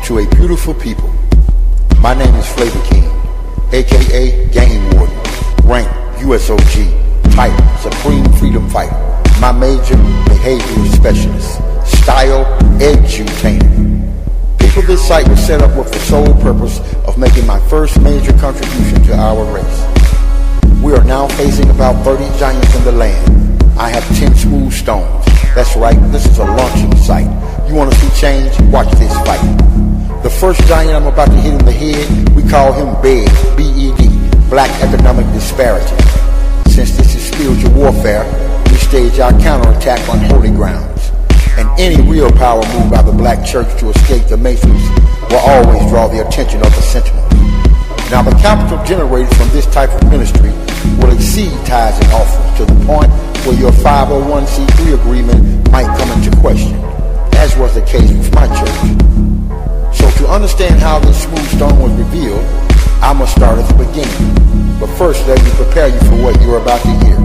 to a beautiful people. My name is Flavor King, aka Game Warden, rank USOG, title Supreme Freedom Fighter. My major, behavioral specialist, style edutainer. People, this site was set up with the sole purpose of making my first major contribution to our race. We are now facing about 30 giants in the land. I have 10 smooth stones. That's right, this is a launching site. You want to see change? Watch this fight. The first giant I'm about to hit in the head, we call him BED, B-E-D, Black Economic Disparity. Since this is spiritual warfare, we stage our counterattack on holy grounds. And any real power move by the black church to escape the matrix will always draw the attention of the sentinel. Now the capital generated from this type of ministry will exceed tithes and offerings to the point where your 501c3 agreement might come into question, as was the case with my church. So to understand how this smooth stone was revealed, I must start at the beginning. But first, let me prepare you for what you're about to hear.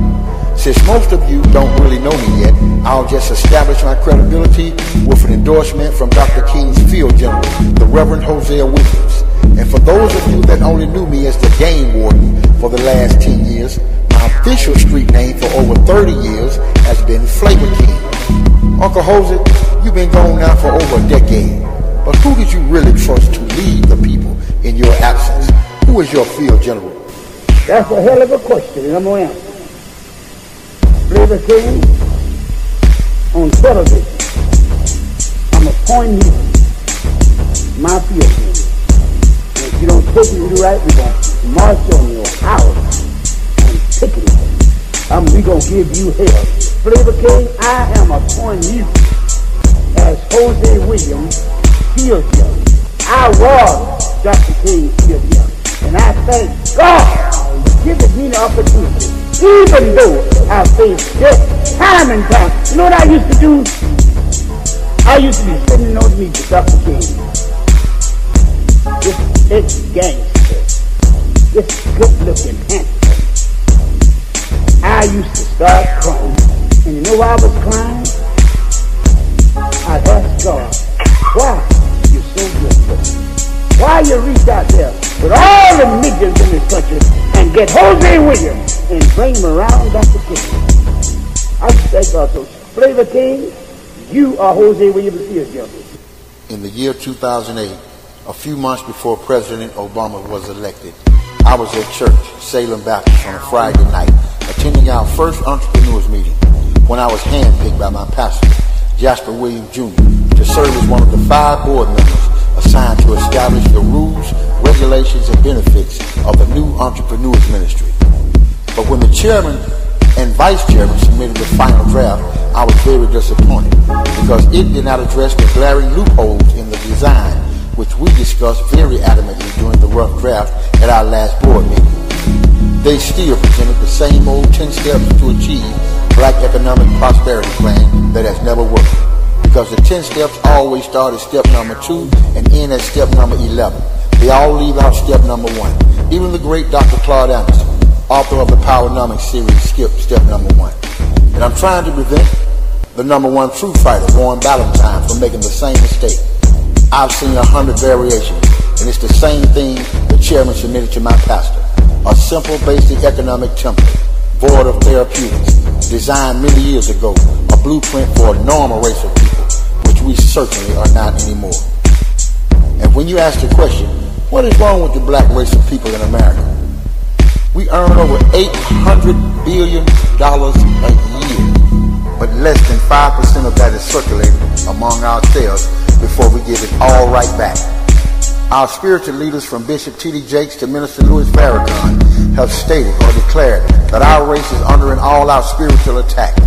Since most of you don't really know me yet, I'll just establish my credibility with an endorsement from Dr. King's field general, the Reverend Hosea Williams. And for those of you that only knew me as the Game Warden for the last 10 years, my official street name for over 30 years has been Flavor King. Uncle Hosea, you've been gone now for over a decade. But who did you really trust to lead the people in your absence? Who is your field general? That's a hell of a question, and I'm going to answer. Flavor King, on television, I'm appointing you my field general. And if you don't take me to do right, we're going to march on your house and pick it up. We're going to give you hell. Flavor King, I am appointing you as Hosea Williams field general. I was Dr. King's field general. And I thank God for giving me the opportunity, even though I faced death time and time. You know what I used to do? I used to be sitting in those meetings with Dr. King. This gangster, this good-looking handsome. I used to start crying. And you know why I was crying? I asked God, why you're so good for me? Why you reach out there with all the niggas in this country and get Hosea Williams and bring him around Dr. King? I just thank God. So, Flavor King, you are Hosea Williams' field general. In the year 2008, a few months before President Obama was elected, I was at church, Salem Baptist, on a Friday night, attending our first entrepreneurs meeting when I was handpicked by my pastor, Jasper Williams Jr., to serve as one of the 5 board members assigned to establish the rules, regulations, and benefits of the new entrepreneurs ministry. But when the chairman and vice chairman submitted the final draft, I was very disappointed because it did not address the glaring loopholes in the design, which we discussed very adamantly during the rough draft at our last board meeting. They still presented the same old 10 steps to achieve Black Economic Prosperity Plan that has never worked. Because the 10 steps always start at step number 2 and end at step number 11. They all leave out step number 1. Even the great Dr. Claude Anderson, author of the Powernomics series, skipped step number 1. And I'm trying to prevent the number 1 true fighter, Warren Ballantyne, from making the same mistake. I've seen 100 variations, and it's the same thing the chairman submitted to my pastor. A simple, basic economic template, void of therapeutics, designed many years ago, a blueprint for a normal race of people, which we certainly are not anymore. And when you ask the question, what is wrong with the black race of people in America? We earn over $800 billion a year, but less than 5% of that is circulated among ourselves before we give it all right back. Our spiritual leaders, from Bishop T.D. Jakes to Minister Louis Farrakhan, have stated or declared that our race is under an all-out spiritual attack.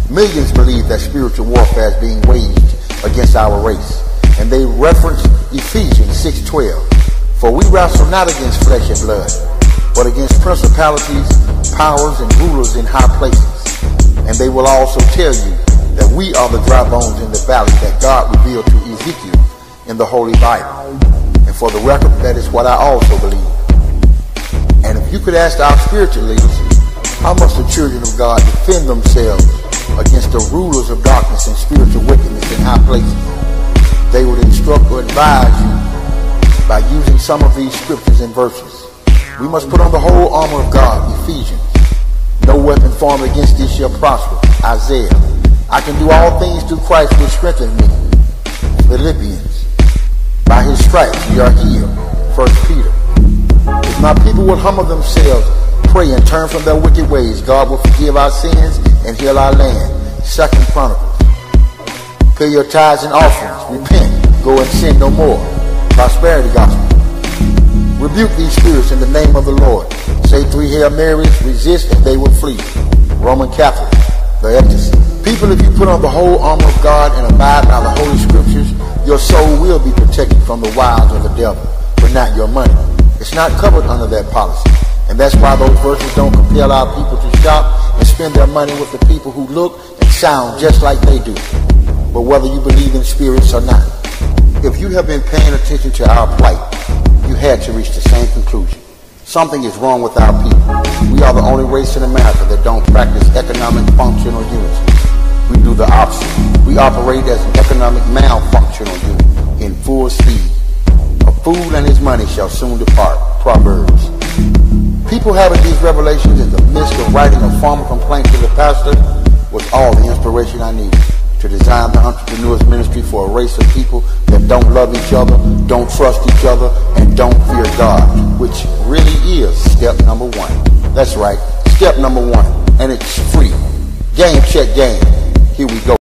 Millions believe that spiritual warfare is being waged against our race, and they reference Ephesians 6:12. For we wrestle not against flesh and blood, but against principalities, powers, and rulers in high places. And they will also tell you that we are the dry bones in the valley that God revealed to Ezekiel in the Holy Bible. And for the record, that is what I also believe. And if you could ask our spiritual leaders, how must the children of God defend themselves against the rulers of darkness and spiritual wickedness in high places? They would instruct or advise you by using some of these scriptures and verses. We must put on the whole armor of God, Ephesians. No weapon formed against thee shall prosper, Isaiah. I can do all things through Christ which strengthens me, Philippians. By his stripes we are healed, 1 Peter. If my people will humble themselves, pray and turn from their wicked ways, God will forgive our sins and heal our land, 2 Chronicles. Pay your tithes and offerings, repent, go and sin no more, prosperity gospel. Rebuke these spirits in the name of the Lord. Say 3 Hail Marys, resist and they will flee. Roman Catholic, the ecstasy. People, if you put on the whole armor of God and abide by the Holy Scriptures, your soul will be protected from the wiles of the devil, but not your money. It's not covered under that policy. And that's why those verses don't compel our people to shop and spend their money with the people who look and sound just like they do. But whether you believe in spirits or not, if you have been paying attention to our plight, you had to reach the same conclusion. Something is wrong with our people. We are the only race in America that don't practice economic functional unity. We do the opposite. We operate as an economic malfunctional unit in full speed. A fool and his money shall soon depart. Proverbs. People having these revelations in the midst of writing a formal complaint to the pastor was all the inspiration I needed to design the Entrepreneur's Ministry for a race of people that don't love each other, don't trust each other, and don't fear God, which really is step number 1. That's right, step number 1, and it's free. Game check game. Here we go.